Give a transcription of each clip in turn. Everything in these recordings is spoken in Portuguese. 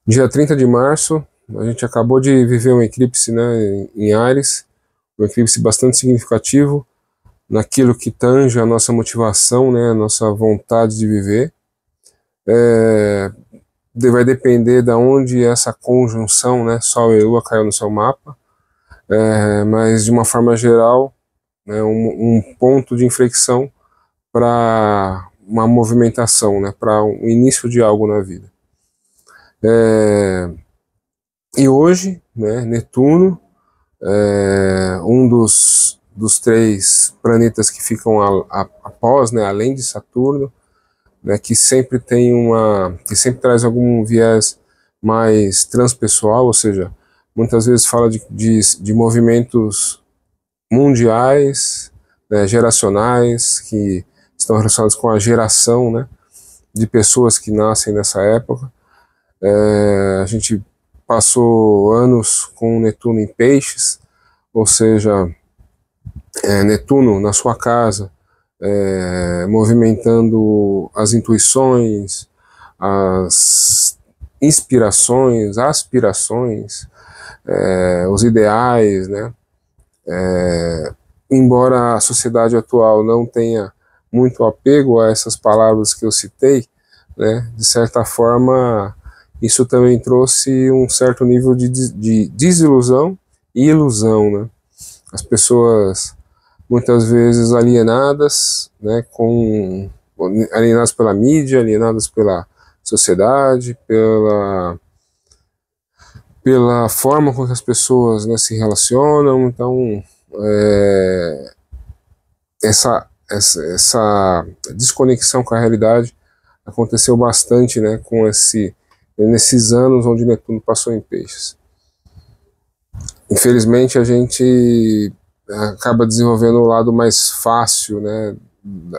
Dia 30 de março, a gente acabou de viver um eclipse, né, em Áries, um eclipse bastante significativo naquilo que tange a nossa motivação, né, a nossa vontade de viver. Vai depender de onde essa conjunção, né, Sol e Lua caiu no seu mapa, mas de uma forma geral, né, um ponto de inflexão para uma movimentação, né, para o início de algo na vida. E hoje, né, Netuno, um dos três planetas que ficam após, né, além de Saturno, né, que sempre traz algum viés mais transpessoal, ou seja, muitas vezes fala de movimentos mundiais, né, geracionais, que estão relacionados com a geração, né, de pessoas que nascem nessa época. A gente passou anos com Netuno em Peixes, ou seja, Netuno na sua casa, movimentando as intuições, as inspirações, aspirações, os ideais, né? Embora a sociedade atual não tenha muito apego a essas palavras que eu citei, né, de certa forma isso também trouxe um certo nível de desilusão e ilusão, né? As pessoas muitas vezes alienadas, né, alienadas pela mídia, alienadas pela sociedade, pela forma com que as pessoas, né, se relacionam. Então, essa desconexão com a realidade aconteceu bastante, né, nesses anos onde Netuno passou em Peixes. Infelizmente, a gente acaba desenvolvendo o lado mais fácil, né,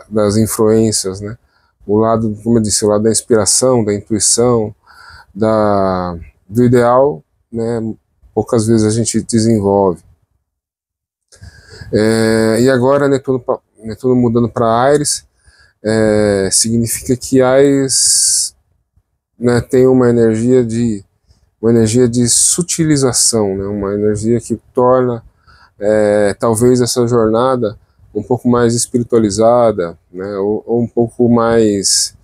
das influências, né, o lado, como eu disse, o lado da inspiração, da intuição, do ideal, né, poucas vezes a gente desenvolve. E agora Netuno mudando para Áries, significa que Áries, né, tem uma energia de sutilização, né, uma energia que torna talvez essa jornada um pouco mais espiritualizada, né, ou um pouco mais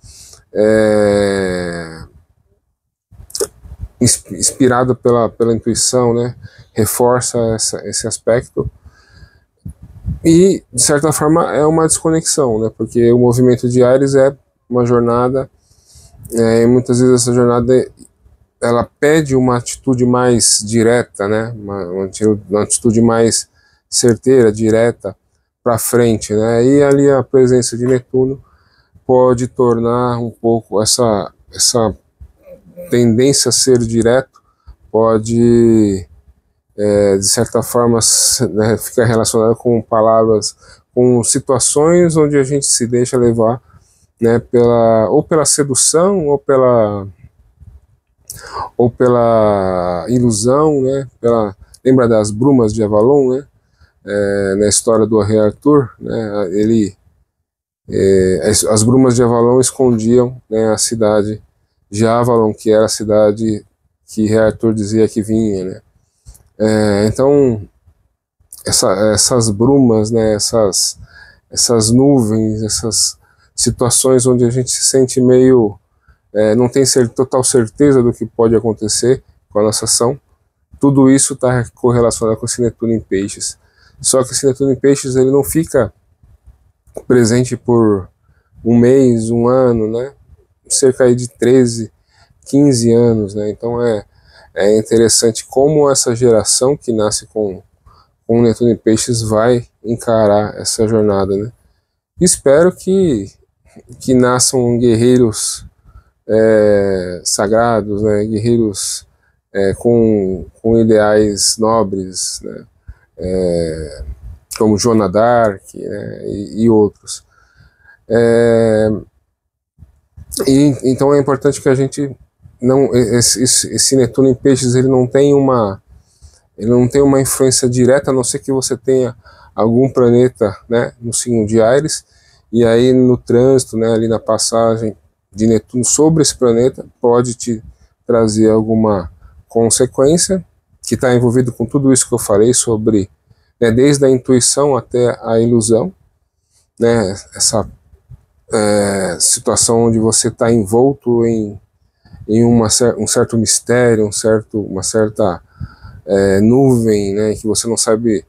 inspirada pela intuição, né, reforça esse aspecto. E, de certa forma, é uma desconexão, né, porque o movimento de Áries é uma jornada, e muitas vezes essa jornada ela pede uma atitude mais direta, né, uma atitude mais certeira, direta, para frente, né, e ali a presença de Netuno pode tornar um pouco essa tendência a ser direto, pode, de certa forma, né, ficar relacionado com palavras, com situações onde a gente se deixa levar, né, ou pela sedução, ou pela ilusão, né? Lembra das brumas de Avalon, né? Na história do Rei Arthur, né? As brumas de Avalon escondiam, né, a cidade de Avalon, que era a cidade que Rei Arthur dizia que vinha, né? Então essas brumas, né? Essas nuvens, essas situações onde a gente se sente meio não tem total certeza do que pode acontecer com a nossa ação, tudo isso está correlacionado com esse Netuno em Peixes. Só que esse Netuno em Peixes ele não fica presente por um mês, um ano, né? Cerca aí de 13, 15 anos, né? Então é interessante como essa geração que nasce com o Netuno em Peixes vai encarar essa jornada, né? Espero que nasçam guerreiros sagrados, né, guerreiros com ideais nobres, né, como Joana d'Arc, né, e outros. Então é importante que a gente esse Netuno em Peixes ele não tem uma influência direta, a não ser que você tenha algum planeta, né, no signo de Áries, e aí no trânsito, né, ali na passagem de Netuno sobre esse planeta pode trazer alguma consequência, que está envolvido com tudo isso que eu falei sobre, né, desde a intuição até a ilusão, né, essa situação onde você está envolto em um certo mistério, uma certa nuvem, né, que você não sabe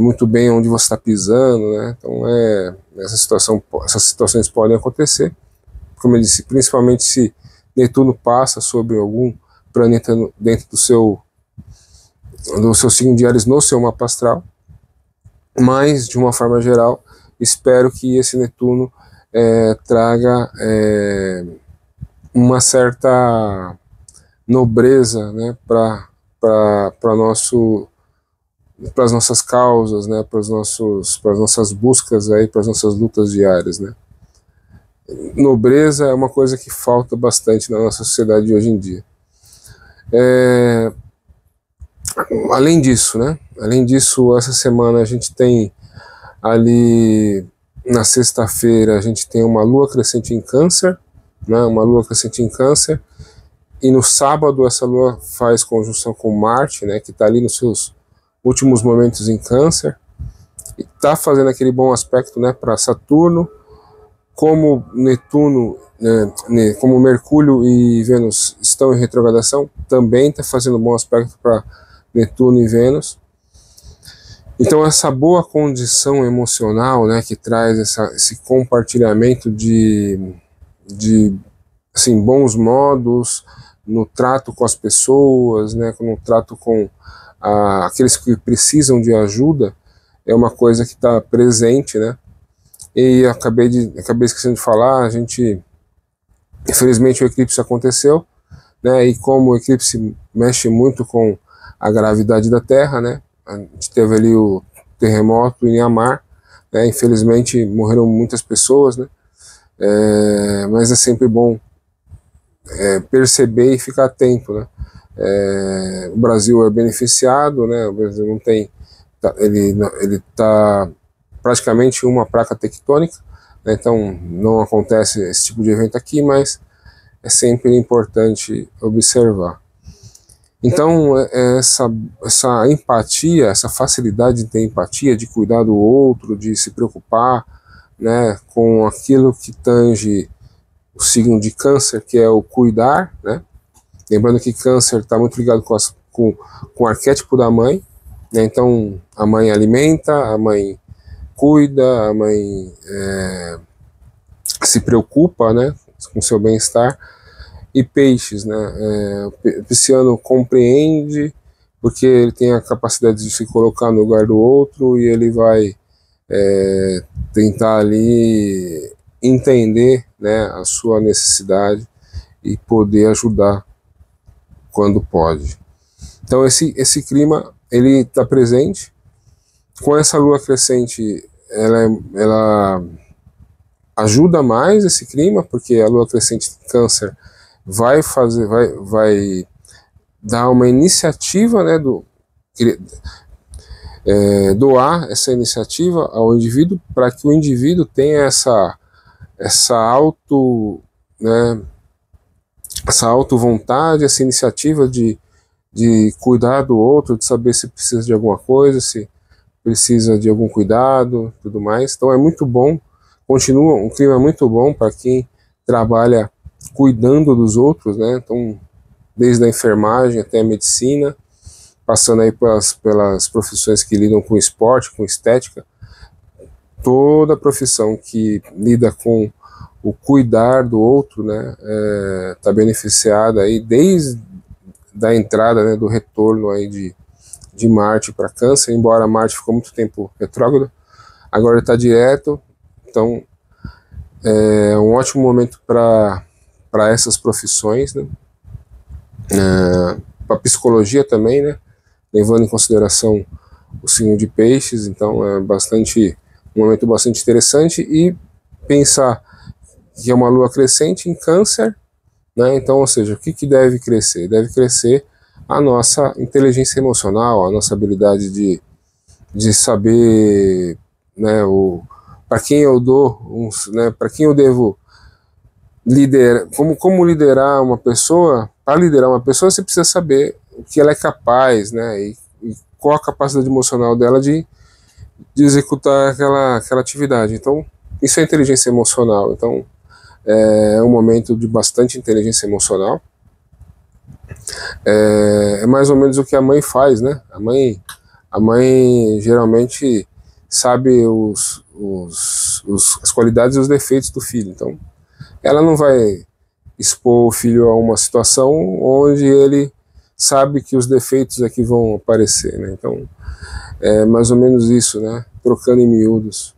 muito bem onde você está pisando, né? Então essas situações podem acontecer, como eu disse, principalmente se Netuno passa sobre algum planeta dentro do seu signo de Áries no seu mapa astral. Mas, de uma forma geral, espero que esse Netuno traga uma certa nobreza, né, para as nossas causas, né, para as nossas buscas aí, para as nossas lutas diárias, né. Nobreza é uma coisa que falta bastante na nossa sociedade de hoje em dia. Além disso, né, essa semana a gente tem ali na sexta-feira a gente tem uma lua crescente em Câncer, né, e no sábado essa lua faz conjunção com Marte, né, que está ali nos seus últimos momentos em Câncer, e está fazendo aquele bom aspecto, né, para Saturno. Como Netuno, como Mercúrio e Vênus estão em retrogradação, também está fazendo bom aspecto para Netuno e Vênus. Então essa boa condição emocional, né, que traz esse compartilhamento de assim, bons modos no trato com as pessoas, né, no trato com aqueles que precisam de ajuda, é uma coisa que está presente, né? E acabei esquecendo de falar, infelizmente o eclipse aconteceu, né? E como o eclipse mexe muito com a gravidade da Terra, né? A gente teve ali o terremoto em Myanmar, né? Infelizmente morreram muitas pessoas, né? Mas é sempre bom perceber e ficar atento, né? O Brasil é beneficiado, né? O Brasil não tem, ele está praticamente uma placa tectônica, né? Então não acontece esse tipo de evento aqui, mas é sempre importante observar. Então essa empatia, essa facilidade de ter empatia, de cuidar do outro, de se preocupar, né, com aquilo que tange o signo de Câncer, que é o cuidar, né? Lembrando que Câncer está muito ligado com o arquétipo da mãe, né? Então a mãe alimenta, a mãe cuida, a mãe se preocupa, né, com seu bem-estar. E Peixes, né, o pisciano compreende, porque ele tem a capacidade de se colocar no lugar do outro, e ele vai tentar ali entender, né, a sua necessidade e poder ajudar quando pode. Então esse clima ele está presente. Com essa lua crescente, ela ajuda mais esse clima, porque a lua crescente em Câncer vai dar uma iniciativa, né, doar essa iniciativa ao indivíduo, para que o indivíduo tenha essa auto-vontade, essa iniciativa de cuidar do outro, de saber se precisa de alguma coisa, se precisa de algum cuidado, tudo mais. Então é muito bom, continua um clima muito bom para quem trabalha cuidando dos outros, né? Então, desde a enfermagem até a medicina, passando aí pelas profissões que lidam com esporte, com estética, toda profissão que lida com o cuidar do outro, né, tá beneficiada aí desde da entrada, né, do retorno aí de Marte para Câncer, embora Marte ficou muito tempo retrógrado, agora ele está direto. Então é um ótimo momento para essas profissões, né, para psicologia também, né, levando em consideração o signo de Peixes. Então é um momento bastante interessante, e pensar que é uma lua crescente em Câncer, né? Então, ou seja, o que deve crescer? Deve crescer a nossa inteligência emocional, a nossa habilidade de saber, né, para quem eu né, para quem eu devo liderar, como liderar uma pessoa para liderar uma pessoa, você precisa saber o que ela é capaz, né, e qual a capacidade emocional dela de executar aquela atividade. Então, isso é inteligência emocional. Então, é um momento de bastante inteligência emocional. É mais ou menos o que a mãe faz, né? A mãe geralmente sabe as qualidades e os defeitos do filho. Então, ela não vai expor o filho a uma situação onde ele sabe que os defeitos é que vão aparecer, né? Então, é mais ou menos isso, né? Trocando em miúdos.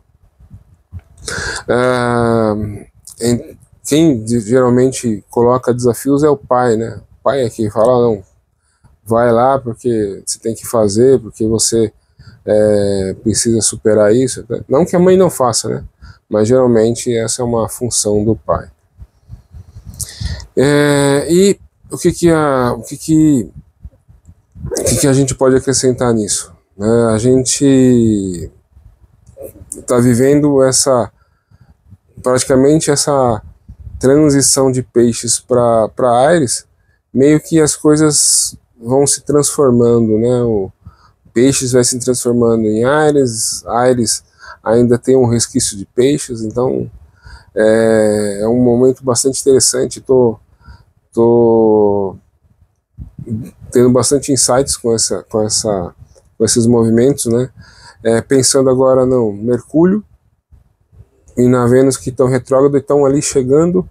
Quem geralmente coloca desafios é o pai, né? O pai é que fala, não, vai lá porque você tem que fazer, porque você precisa superar isso. Não que a mãe não faça, né? Mas geralmente essa é uma função do pai. E o que a gente pode acrescentar nisso? A gente está vivendo praticamente essa transição de peixes para Ares, meio que as coisas vão se transformando, né? O peixes vai se transformando em Ares, Ares ainda tem um resquício de peixes, então é um momento bastante interessante. Tô tendo bastante insights com esses movimentos, né? Pensando agora no Mercúrio e na Vênus, que estão retrógrado, estão ali chegando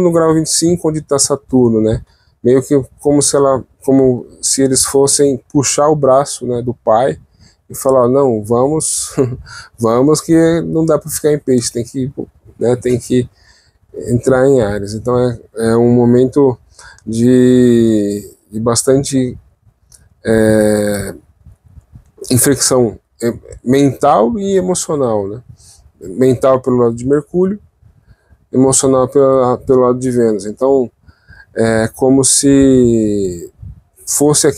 no grau 25, onde está Saturno, né? Meio que como se eles fossem puxar o braço, né, do pai e falar, não, vamos vamos, que não dá para ficar em peixe, tem que entrar em Áries. Então é um momento de bastante inflexão mental e emocional, né? Mental pelo lado de Mercúrio, emocional pelo lado de Vênus. Então é como se fosse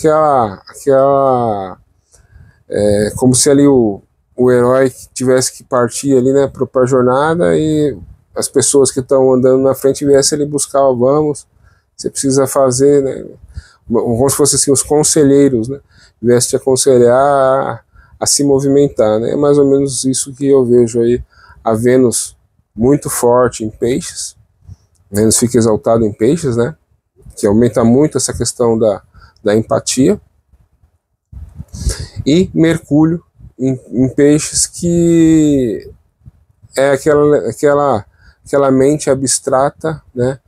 como se ali o herói tivesse que partir ali, né, para a jornada, e as pessoas que estão andando na frente viessem ali buscar, vamos, você precisa fazer, né, como se fossem assim, os conselheiros, né, viessem te aconselhar a se movimentar, né, é mais ou menos isso que eu vejo aí. A Vênus muito forte em peixes, Vênus fica exaltado em peixes, né, que aumenta muito essa questão da empatia, e Mercúrio em peixes, que é aquela mente abstrata, né?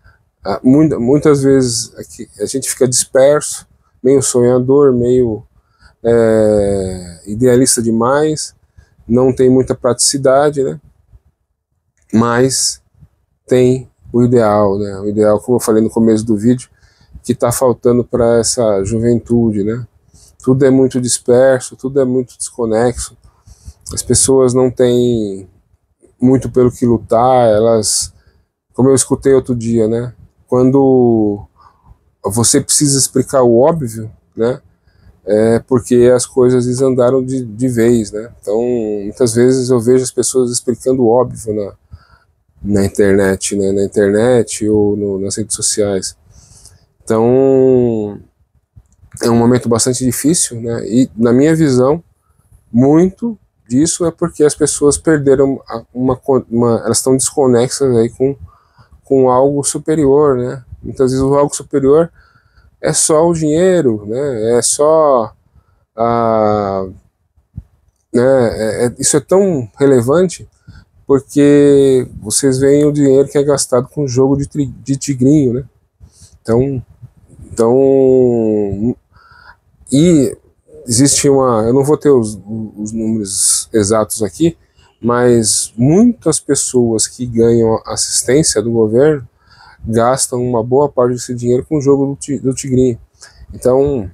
Muitas vezes a gente fica disperso, meio sonhador, meio idealista demais, não tem muita praticidade, né? Mas tem o ideal, né? O ideal, como eu falei no começo do vídeo, que está faltando para essa juventude, né? Tudo é muito disperso, tudo é muito desconexo, as pessoas não têm muito pelo que lutar, elas, como eu escutei outro dia, né? Quando você precisa explicar o óbvio, né? É porque as coisas desandaram de vez, né? Então, muitas vezes eu vejo as pessoas explicando o óbvio na internet, né? Na internet ou nas redes sociais. Então, é um momento bastante difícil, né? E, na minha visão, muito disso é porque as pessoas perderam elas estão desconexas aí com algo superior, né? Muitas vezes o algo superior é só o dinheiro, né? É só isso é tão relevante porque vocês veem o dinheiro que é gastado com jogo de tigrinho, né? Então, e existe eu não vou ter os números exatos aqui, mas muitas pessoas que ganham assistência do governo gastam uma boa parte desse dinheiro com o jogo do tigrinho. Então,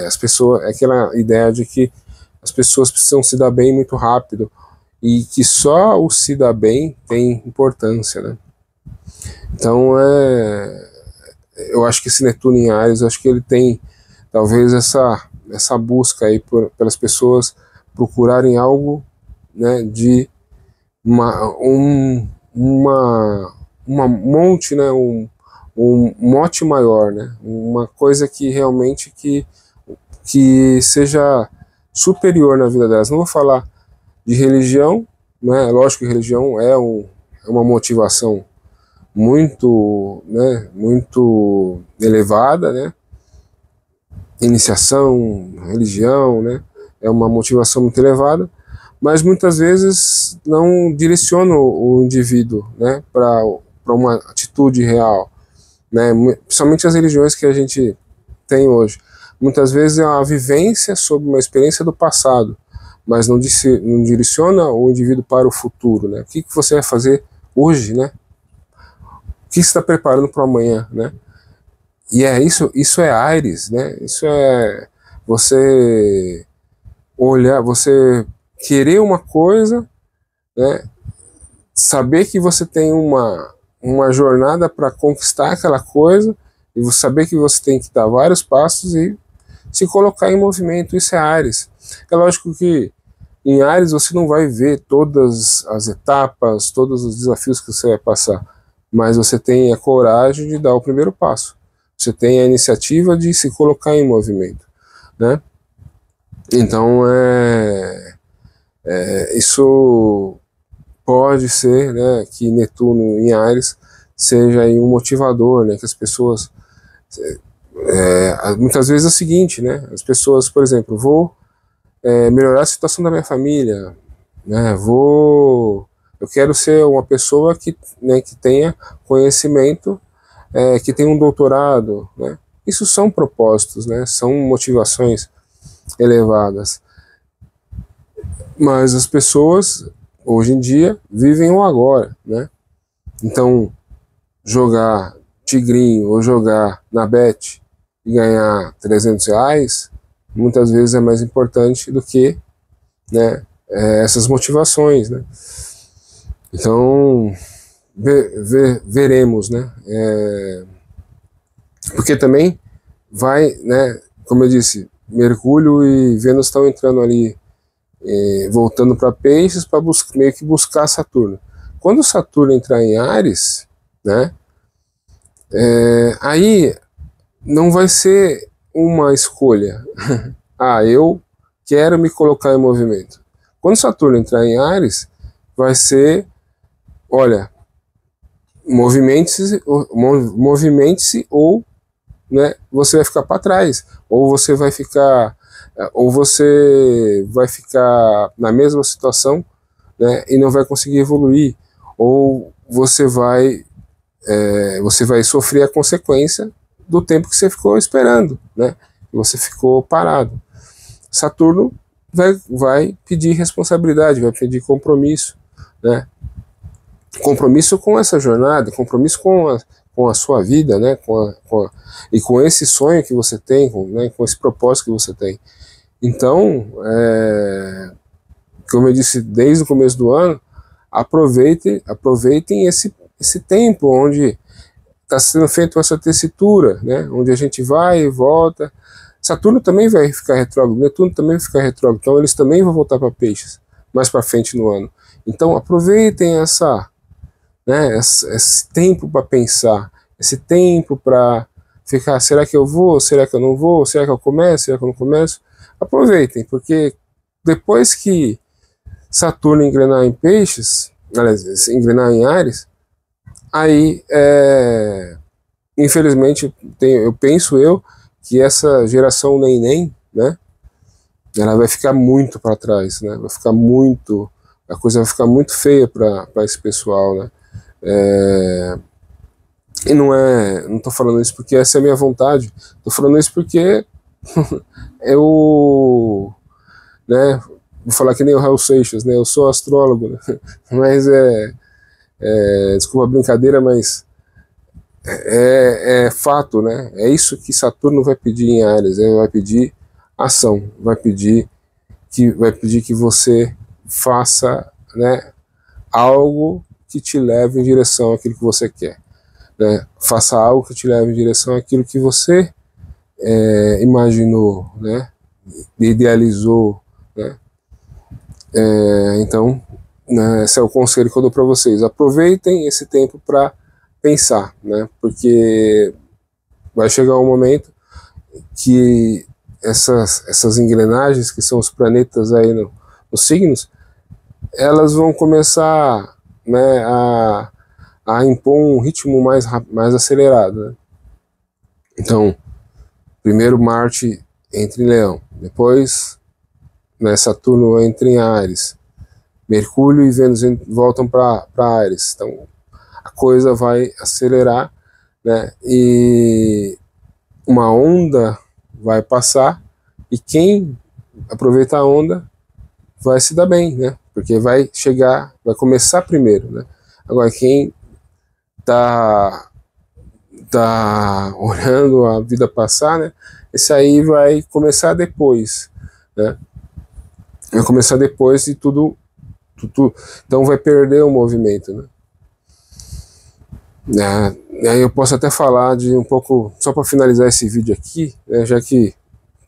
as pessoas, aquela ideia de que as pessoas precisam se dar bem muito rápido e que só o se dar bem tem importância, né? Então, eu acho que esse Netuno em Áries, eu acho que ele tem talvez essa busca aí pelas pessoas procurarem algo, né, de uma monte, né, um mote maior, né? Uma coisa que realmente que seja superior na vida delas. Não vou falar de religião, né? Lógico que religião é uma motivação muito, né, muito elevada, né? Iniciação, religião, né? É uma motivação muito elevada, mas muitas vezes não direciona o indivíduo, né, para uma atitude real, né? Principalmente as religiões que a gente tem hoje. Muitas vezes é uma vivência sobre uma experiência do passado, mas não direciona o indivíduo para o futuro, né? O que você vai fazer hoje, né? O que você está preparando para amanhã, né? E isso é Ares, né? Isso é você olhar, você querer uma coisa, né? Saber que você tem uma jornada para conquistar aquela coisa, e você saber que você tem que dar vários passos e se colocar em movimento. Isso é Ares. É lógico que em Ares você não vai ver todas as etapas, todos os desafios que você vai passar, mas você tem a coragem de dar o primeiro passo. Você tem a iniciativa de se colocar em movimento, né? Então isso pode ser, né, que Netuno em Ares seja aí um motivador, né, que as pessoas muitas vezes é o seguinte, né, as pessoas, por exemplo, vou melhorar a situação da minha família, né, eu quero ser uma pessoa que, né, que tenha conhecimento, que tenha um doutorado, né, isso são propósitos, né, são motivações elevadas, mas as pessoas hoje em dia vivem o agora, né, então jogar tigrinho ou jogar na bet e ganhar R$300 muitas vezes é mais importante do que, né, essas motivações, né. Então veremos, né, porque também vai, né, como eu disse, Mercúrio e Vênus estão entrando ali, voltando para Peixes para meio que buscar Saturno. Quando Saturno entrar em Áries, né, aí não vai ser uma escolha. Eu quero me colocar em movimento. Quando Saturno entrar em Áries, vai ser, olha, movimente-se ou, né, você vai ficar para trás, ou você vai ficar na mesma situação, né, e não vai conseguir evoluir, ou você vai sofrer a consequência do tempo que você ficou esperando, né, você ficou parado. Saturno vai pedir responsabilidade, vai pedir compromisso, né, compromisso com essa jornada, compromisso com a sua vida, né, e com esse sonho que você tem, né, com esse propósito que você tem. Então, como eu disse desde o começo do ano, aproveitem esse tempo onde está sendo feita essa tessitura, né, onde a gente vai e volta. Saturno também vai ficar retrógrado, Netuno também vai ficar retrógrado, então eles também vão voltar para Peixes mais para frente no ano. Então aproveitem esse tempo para pensar, esse tempo para ficar, será que eu vou, será que eu não vou, será que eu começo, será que eu não começo? Aproveitem, porque depois que Saturno engrenar em Peixes, aliás, engrenar em Áries, aí, infelizmente, eu penso que essa geração neném, né, ela vai ficar muito para trás, né, a coisa vai ficar muito feia para esse pessoal, né. E não estou falando isso porque essa é a minha vontade, estou falando isso porque eu, né, vou falar que nem o Raul Seixas, né, eu sou astrólogo, né, mas desculpa a brincadeira, mas é fato, né, é isso que Saturno vai pedir em Áries, vai pedir ação, vai pedir que você faça, né, algo que te leve em direção àquilo que você quer, né, faça algo que te leve em direção àquilo que você imaginou, né, idealizou, né. Então, né, esse é o conselho que eu dou para vocês. Aproveitem esse tempo para pensar, né? Porque vai chegar um momento que essas engrenagens, que são os planetas aí nos signos, elas vão começar, né, a impor um ritmo mais acelerado, né? Então, primeiro Marte entra em Leão, depois, né, Saturno entra em Áries, Mercúrio e Vênus voltam para Áries. Então, a coisa vai acelerar, né? E uma onda vai passar e quem aproveitar a onda vai se dar bem, né? Porque vai chegar, vai começar primeiro, né? Agora, quem tá olhando a vida passar, né? Esse aí vai começar depois, né? Vai começar depois e tudo, então vai perder o movimento, né? E aí eu posso até falar de um pouco, só para finalizar esse vídeo aqui, né, já que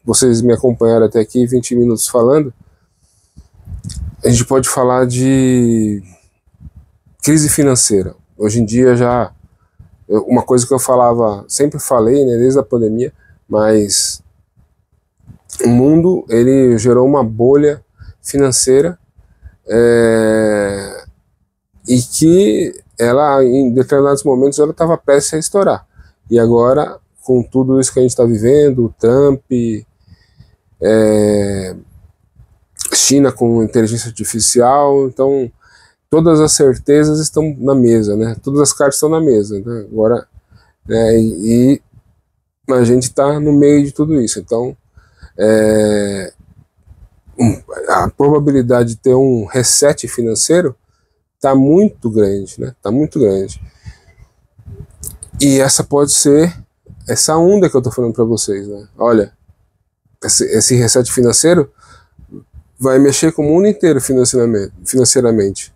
vocês me acompanharam até aqui, 20 minutos falando, a gente pode falar de crise financeira. Hoje em dia já, uma coisa que eu falava, sempre falei, né, desde a pandemia, mas o mundo, ele gerou uma bolha financeira, e que ela, em determinados momentos, ela estava prestes a estourar. E agora, com tudo isso que a gente está vivendo, o Trump, China com inteligência artificial, então todas as certezas estão na mesa, né? Todas as cartas estão na mesa, né? Agora, né, e a gente está no meio de tudo isso. Então, a probabilidade de ter um reset financeiro está muito grande, né? Está muito grande. E essa pode ser essa onda que eu estou falando para vocês, né? Olha, esse reset financeiro vai mexer com o mundo inteiro financeiramente.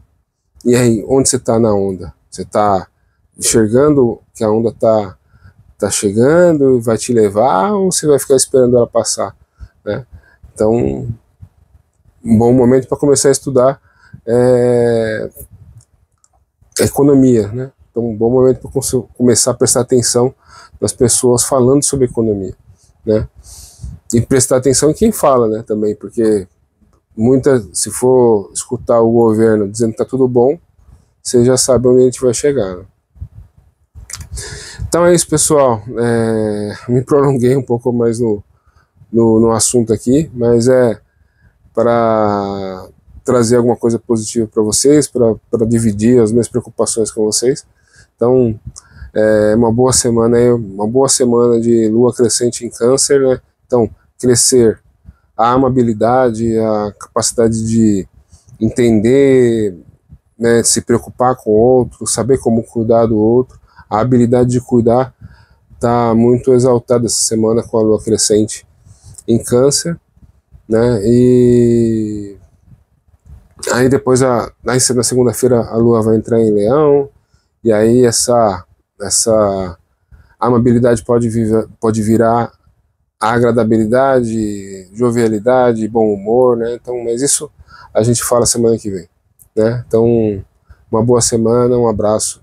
E aí, onde você está na onda? Você está enxergando que a onda tá chegando e vai te levar, ou você vai ficar esperando ela passar, né? Então, um bom momento para começar a estudar economia, né? Então, um bom momento para começar a prestar atenção nas pessoas falando sobre economia, né? E prestar atenção em quem fala, né? Também, porque se for escutar o governo dizendo que tá tudo bom, você já sabe onde a gente vai chegar, né? Então é isso, pessoal. Me prolonguei um pouco mais no assunto aqui, mas é para trazer alguma coisa positiva para vocês, para dividir as minhas preocupações com vocês. Então, uma boa semana aí, uma boa semana de lua crescente em Câncer, né? Então, crescer a amabilidade, a capacidade de entender, né, se preocupar com o outro, saber como cuidar do outro, a habilidade de cuidar está muito exaltada essa semana com a lua crescente em Câncer, né? E aí depois, na segunda-feira, a lua vai entrar em Leão, e aí essa amabilidade pode virar agradabilidade, jovialidade, bom humor, né? Então, mas isso a gente fala semana que vem, né? Então, uma boa semana, um abraço,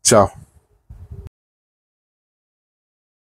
tchau.